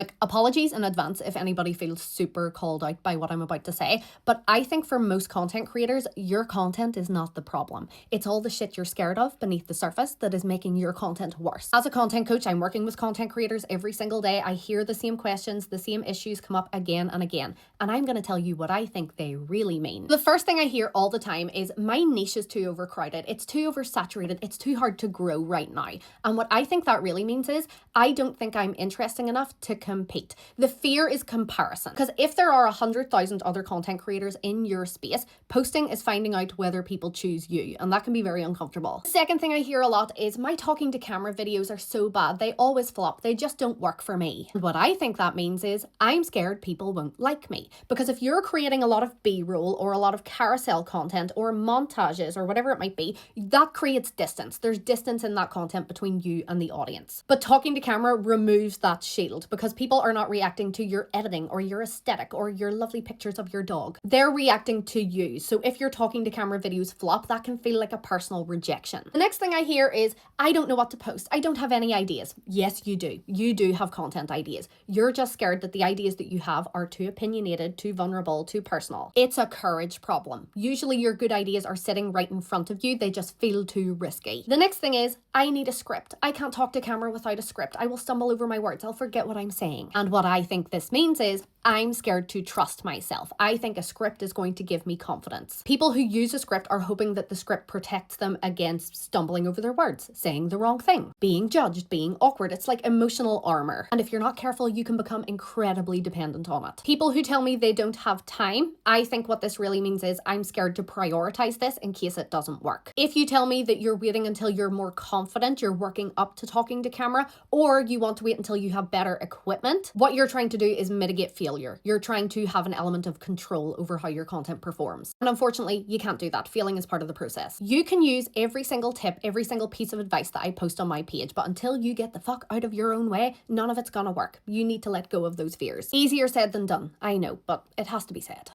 Like, apologies in advance if anybody feels super called out by what I'm about to say, but I think for most content creators, your content is not the problem. It's all the shit you're scared of beneath the surface that is making your content worse. As a content coach, I'm working with content creators every single day. I hear the same questions, the same issues come up again and again, and I'm going to tell you what I think they really mean. The first thing I hear all the time is my niche is too overcrowded, it's too oversaturated, it's too hard to grow right now. And what I think that really means is I don't think I'm interesting enough to compete. The fear is comparison. Because if there are 100,000 other content creators in your space, posting is finding out whether people choose you, and that can be very uncomfortable. The second thing I hear a lot is my talking to camera videos are so bad, they always flop, they just don't work for me. And what I think that means is I'm scared people won't like me. Because if you're creating a lot of B-roll or a lot of carousel content or montages or whatever it might be, that creates distance. There's distance in that content between you and the audience. But talking to camera removes that shield because people are not reacting to your editing or your aesthetic or your lovely pictures of your dog. They're reacting to you. So if your talking to camera videos flop, that can feel like a personal rejection. The next thing I hear is, I don't know what to post. I don't have any ideas. Yes, you do. You do have content ideas. You're just scared that the ideas that you have are too opinionated, too vulnerable, too personal. It's a courage problem. Usually your good ideas are sitting right in front of you. They just feel too risky. The next thing is, I need a script. I can't talk to camera without a script. I will stumble over my words. I'll forget what I'm saying. And what I think this means is I'm scared to trust myself. I think a script is going to give me confidence. People who use a script are hoping that the script protects them against stumbling over their words, saying the wrong thing, being judged, being awkward. It's like emotional armor. And if you're not careful, you can become incredibly dependent on it. People who tell me they don't have time, I think what this really means is I'm scared to prioritize this in case it doesn't work. If you tell me that you're waiting until you're more confident, you're working up to talking to camera, or you want to wait until you have better equipment, what you're trying to do is mitigate failure. You're trying to have an element of control over how your content performs. And unfortunately, you can't do that. Failing is part of the process. You can use every single tip, every single piece of advice that I post on my page, but until you get the fuck out of your own way, none of it's gonna work. You need to let go of those fears. Easier said than done, I know, but it has to be said.